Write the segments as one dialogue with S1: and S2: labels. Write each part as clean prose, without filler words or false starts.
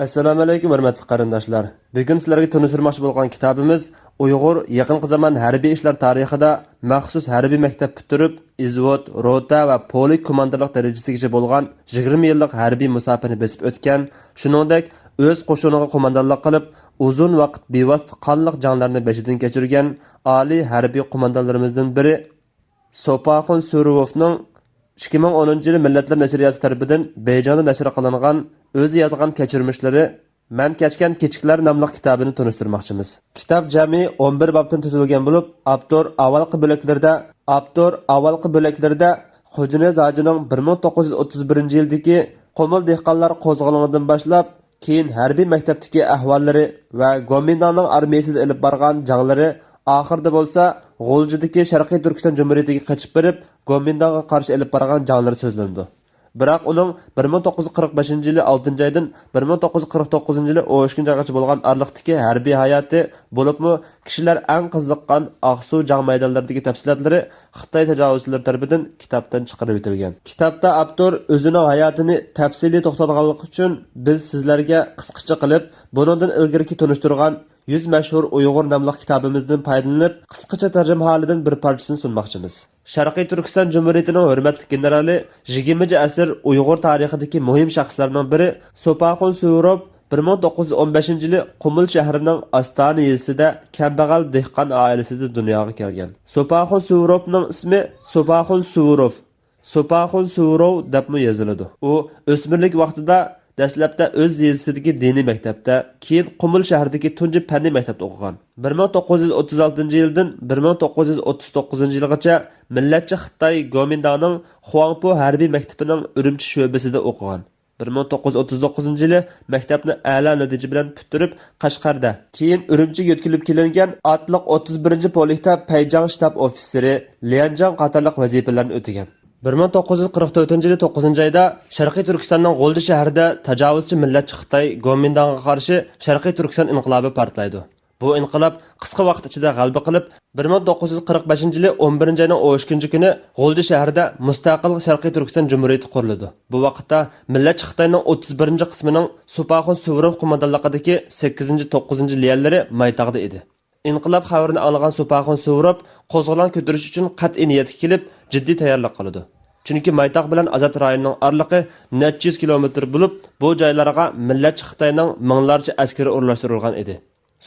S1: Assalomu alaykum hurmatli qarindoshlar. Bugun sizlarga tanishtirmoqchi bo'lgan kitobimiz Uyg'ur yaqinqi zamon harbiy ishlar tarixida maxsus harbiy maktab bitirib, izvod, rota va polik komandirlik darajasigacha bo'lgan 20 yillik harbiy musofani besib o'tgan, shuningdek o'z qo'shiniga qo'mondonlik qilib, uzun vaqt bevosita qonliq janglarni beshidan kechirgan oliy harbiy qo'mondonlarimizdan biri Sopaxon Surovning 2010 yili Millatlar nashriyoti tomonidan Bejonda nashr qilingan o'zi yozgan kechirmishlari "Man kechgan kechiklar" nomli kitobini tanishtirmoqchimiz. Kitob jami 11 bobdan tuzilgan bo'lib, avtor avvalgi bo'laklarda Xo'janiz hojining 1931-yildagi Qo'mil dehqonlar qo'zg'olonidan boshlab, keyin harbiy maktabdagi ahvollari va Gomindanning armiyasida olib borgan janglari, oxirida bo'lsa G'oljidagi Sharqiy Turkiston Jumhuriyatiga qochib berib, Gomindanga qarshi olib borgan janglari so'zlandi. Biroq uning 1945-yili 6-oydan 1949-yili 12-oygacha bo'lgan oraliqdagi harbiy hayoti bo'libmi, kishilar eng qiziqqan Aqsu jang maydonlaridagi tafsilotlari Xitoy tajovuzchilari tomonidan kitobdan chiqarib etilgan. Kitobda avtor o'zining hayotini tafsiliy to'xtatganligi uchun biz sizlarga qisqacha qilib, buningdan ilgari tanishtirgan 100 mashhur Uyg'ur nomli kitobimizdan foydalanib, qisqacha tarjima holidan bir parchasini sunmoqchimiz. Sharqiy Turkiston Jumhuriyatining hurmatli generali 20-asr Uyg'ur tarixidagi muhim shaxslarning biri Sopaxon Surov 1915-yili Qumul shahrining Ostona yezisida kambag'al dehqon oilasida dunyoga kelgan. Sopaxon Surovning ismi Sopaxon Surov deb yoziladi. U o'smirlik vaqtida dastlabda o'z yezisidagi diniy maktabda, keyin Qumul shahridagi tunji fanniy maktabda o'qigan. 1936-yildan 1939-yilgacha Millatchi Xitoy Gomindaning Huangpu harbiy maktabining Urumchi sho'basida o'qigan. 1939-yili maktabni a'lo natija bilan bitirib Qashqarda, keyin Urumchiga yetkazilib kelingan otliq 31-polikda Payjang shtab ofitseri, Lianjang qatorliq vazifalarni o'tagan. 1944-yili 9-oyda Sharqiy Turkistonning G'o'lji shahrida tajovuzchi millatchi Xitoy Gomindanga qarshi Sharqiy Turkiston inqilobi portlaydi. Bu inqilob qisqa vaqt ichida g'alaba qilib, 1945-yili 11-oyning 12-kuni G'o'lji shahrida mustaqil Sharqiy Turkiston Jumhuriyati qurildi. Bu vaqtda millatchi Xitoyning 31-qismining Sopaxon Surov qo'mondonligidagi 8-9-liyalari Maytag'da edi. İnqilab xabarini anglagan Sopaxon Surov qo'zg'olon ko'tarish uchun qat'iy niyatga kelib, jiddiy tayyorlik qildi. Chunki Maytaq bilan Azad rayonining oraliqi necha yuz kilometr bo'lib, bu joylarga millatchi Xitoyning minglarcha askari o'rlashtirilgan edi.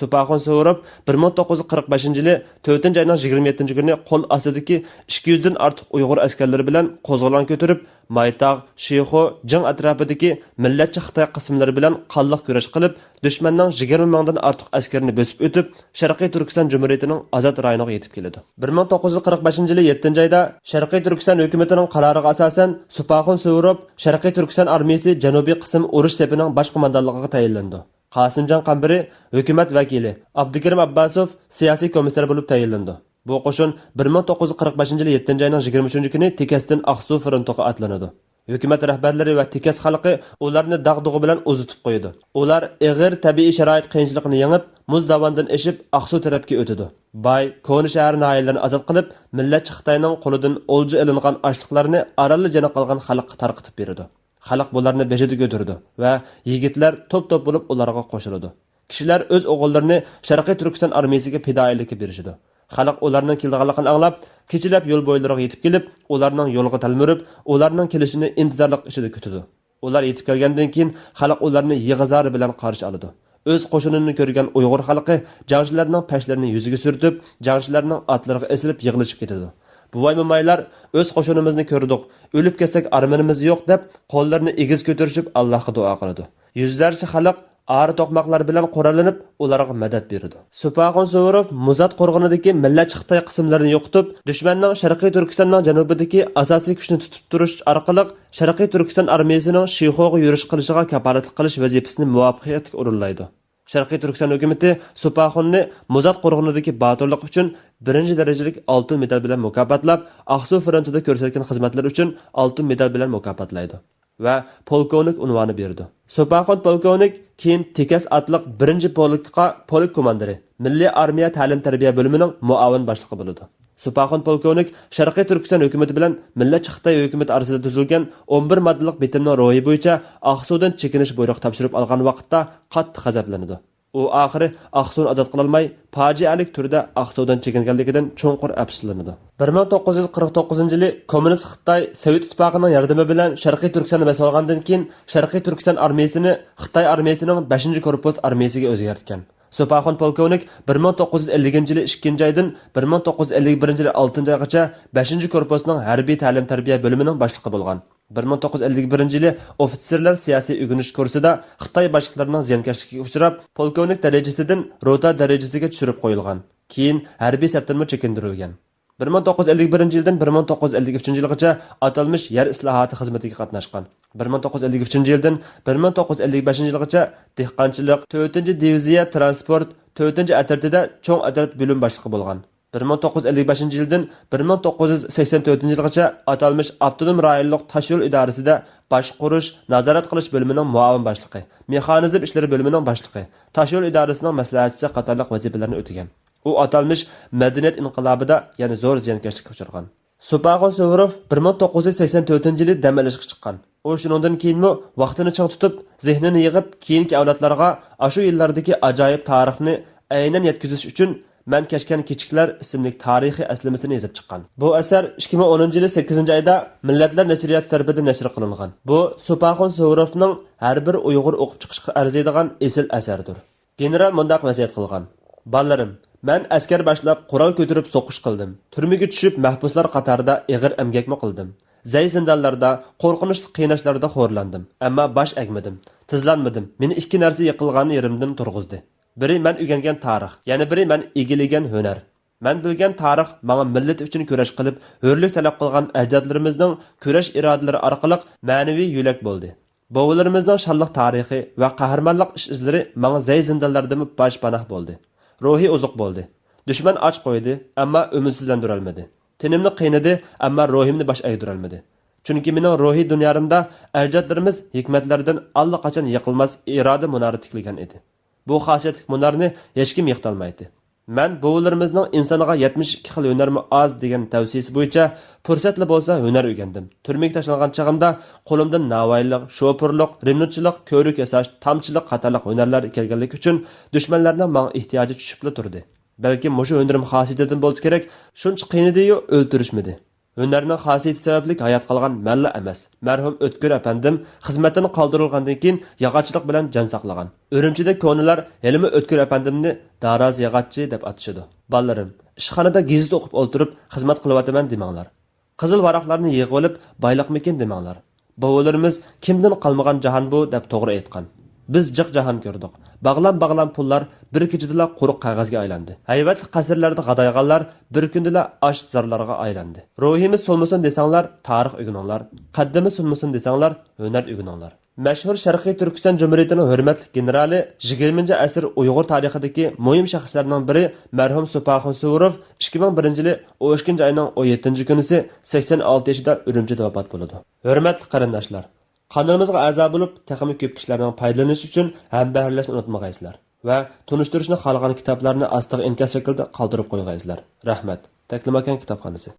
S1: Sopaxon Surov 1945-yili 4-oyning 27-kuni qo'l ostidagi 200 dan ortiq Uyg'ur askarlari bilan qo'zg'olon ko'tarib, Maytaq, Shixo, Jing atrofidagi millatchi Xitoy qismlari bilan qonliq kurash qilib, dushmanning 20 mingdan ortiq askarini bosib o'tib, Sharqiy Turkiston Jumhuriyatining Azad rayoniga yetib keldi. 1945-yili 7-oyda Sharqiy Turkiston hukumatining qaroriga asosan Sopaxon Surov Sharqiy Turkiston armiyasi janubiy qism urush sepining bosh qo'mondonligiga tayinlandi. Qasimjon Qambiri hukumat vakili, Abdukarim Abbasov siyosiy komissar bo'lib tayinlandi. Bu qo'shin 1945-yili 7-oyning 23-kuni Tekasdan Aqsu frontiga atlanadi. Hukumat rahbarlari va Tekas xalqi ularni dag'dug'i bilan uzitib qo'ydi. Ular ig'ir tabiiy sharoit qiyinchiligini yengib, muz dovondan eshib Aqsu tarafga o'tdi. Bay Ko'ni shahar noyalarini ozod qilib, millatchi Xitoyning qo'lidan o'lja ilingan ochliqlarni orolli jana qolgan xalqqa tarqitib berdi. Xalq bularni bejidi ko'tardi va yigitlar to'p-to'p bo'lib ularga qo'shildi. Kishilar o'z o'g'illarini Sharqiy Turkiston armiyasiga fidoilikka berishdi. Xalq ularning kelganligini anglab, kechilab yo'l bo'ylariga yetib kelib, ularning yo'lga talmurib, ularning kelishini intizorlik ichida kutdi. Ular yetib kelgandan keyin xalq ularni yig'izari bilan qarshi oldi. O'z qo'shinini ko'rgan Uyg'ur xalqi jangchilarning pashlarini yuziga surtib, jangchilarning otlariga esilib yig'ilishib ketdi. Bu vaymomaylar o'z qo'shinimizni ko'rdik, o'lib ketsak armonimiz yo'q deb qo'llarini egiz ko'tarishib Allohga duo qildi. Yuzlarcha xalq ari to'qmoqlar bilan qurollanib, ularga madad berdi. Sopaxon Surov Muzat qo'rg'onidagi millatchi Xitoy qismlarini yo'qotib, dushmanning Sharqiy Turkistonning janubidagi asosiy kuchni tutib turish orqali Sharqiy Turkiston armiyasining Shixoga yurish qilishiga kafolatlik qilish vazifasini muvaffaqiyatli o'rinlaydi. Sharqiy Turkiston hukumatı Sopaxonni Muzat qo'rg'onidagi batirlik uchun 1-darajalik oltin medal bilan mukofotlab, Aqsu frontida ko'rsatgan xizmatlari uchun oltin medal bilan mukofotlaydi va polkovnik unvoni berdi. Sopaxon polkovnik keyin Tekas atliq 1-polikqa polik komandiri, Milliy armiya ta'lim-tarbiya bo'limining muavin boshlig'i bo'ldi. Supaxon polkovnik Sharqiy Turkiston hukumati bilan Millatchi Xitoy hukumati orasida tuzilgan 11 moddalik bitimning ro'yi bo'yicha Aqsudan chekinish buyrug'i topshirib olgan vaqtda qattiq g'azablanadi. U oxiri Aqsuni ozod qilolmay, fojialik turda Aqsudan chekinganligidan cho'nqur afsuslanadi. 1949-yili Kommunist Xitoy Sovet ittifoqining yordami bilan Sharqiy Turkistonni bosib olgandan keyin Sharqiy Turkiston armiyasini Xitoy armiyasining 5-korpus armiyasiga o'zgartgan. Supaxon polkovnik 1950-yili 2-oydan 1951-yili 6-oygacha 5-korpusning harbiy ta'lim-tarbiya bo'limining boshlig'i bo'lgan. 1951-yili ofitserlar siyosiy o'rganish kursida Xitoy boshliqlarining ziyonkashligiga uchrab, polkovnik darajasidan rota darajasiga tushirib qo'yilgan. Keyin harbiy saptanma chekindirilgan. 1951-yildan 1953-yilgacha atalmish yer islohoti xizmatiga qatnashgan. 1953-yildan 1955-yilgacha dehqonchilik 4-diviziya transport 4-atirtida cho'ng atart bo'lim boshlig'i bo'lgan. 1955-yildan 1984-yilgacha atalmish avtonom rayonlik tashyo'l idorasida boshqarish, nazorat qilish bo'limining muavin boshlig'i, mexanizm ishlari bo'limining boshlig'i, tashyo'l idorasining maslahatchisi qatorliq vazifalarni o'tagan. U atalmish madaniyat inqilobida yana zo'r ziyonkashlikka uchragan. Supaxon Suvorov 1984-yili dam olishga chiqqan. U shundan keyinmi vaqtini chang tutib, zehnini yig'ib, keyingi avlodlarga ashu yillardagi ajoyib tarixni aynan yetkazish uchun "Men kechgan kechiklar" ismli tarixiy aslimasini yozib chiqqan. Bu asar 2010-yili 8-oyda Millatlar nashriyati tomonidan nashr qilingan. Bu Supaxon Suvorovning har bir Uyg'ur o'qib chiqishga arziydigan esil asardir. General mundaq vasiyat qilgan: "Balarim, men askar boshlab qurol ko'tarib so'qish qildim. Turmaga tushib mahbuslar qatorida ig'ir emgakmi qildim. Zay zindonlarda, qo'rqinchli qiynashlarda xo'rlandim. Ammo bosh egmadim, tizlanmadim. Meni ikki narsa yiqilgani yerimdan turg'izdi. Biri men o'rgangan tarix, yana biri men egillagan hunar. Men bilgan tarix menga millat uchun kurash qilib, hurlik talab qilgan ajdodlarimizning kurash irodalari orqali ma'naviy yo'lak bo'ldi. Bovularimizning shalliq tarixi va qahramonlik ish izlari menga zay zindonlarda boshpanoh bo'ldi. Ruhiy oziq bo'ldi. Dushman och qo'ydi, ammo umidsizlantira olmadi. Tenimni qiynadi, ammo ruhimni bosh egdirolmadi. Chunki mening ruhiy dunyorimda ajdodlarimiz hikmatlardan allaqachon yiqilmas iroda munori tikilgan edi. Bu xosiyatli munarni hech kim yiqitolmaydi. Men bovularimizning insonga 72 xil hunarmi oz degan tavsiyasi bo'yicha fursatli bo'lsa hunar o'rgandim. Turmaga tashlangan chog'imda qo'limdan navoiylik, shopurlik, rimnutchilik, ko'rik yasash, tamchilik qatorliq hunarlar kelganligi uchun dushmanlarning menga ehtiyoji tushibli turdi. Balki mushu hunarim xosiyatidan bo'lsa kerak, shuncha qiynadi-yu o'ltirishmadi. Hunarning xosiyati sababli hayot qolgan malla emas. Marhum O'tkir apandim xizmatini qoldirilgandan keyin yog'ochlik bilan jon saqlagan. Urumchida ko'nilar Helimi O'tkir apandimni Daraz yog'ochchi deb atishadi. Balarim, ishxonada gazet o'qib o'ltirib xizmat qilyapman demanglar. Qizil varaqlarni yig'ib olib, boyliqmikin demanglar. Bovullarimiz kimdan qolmagan jahon bu deb to'g'ri aytgan. Biz jiq jahon ko'rdik. Bag'lam pullar bir kechada quruq qog'ozga aylandi. Hayvatli qasrlarda g'adayganlar bir kundala osh zarlarga aylandi. Ruhimiz so'lmasin desanglar, tarix o'rganinglar. Qaddimiz so'lmasin desanglar, hunar o'rganinglar. Mashhur Sharqiy Turkiston Jumhuriyatining hurmatli generali 20-asr Uyg'ur tarixidagi muhim shaxslarning biri marhum Supaxon Suvorov 2001-yili 12-oyning 17-kunisi 86 yoshida Urumchida vafot bo'ldi. Hurmatli qarindoshlar, kanalımızga a'zo bo'lib, texnik ko'p kishilarning foydalanishi uchun hamdardlikni unutmag'aysizlar va tunishtirishni xohlagan kitoblarni astiga inkas shaklida qoldirib qo'yg'aysizlar. Rahmat. Taklimakan kitobxonasi.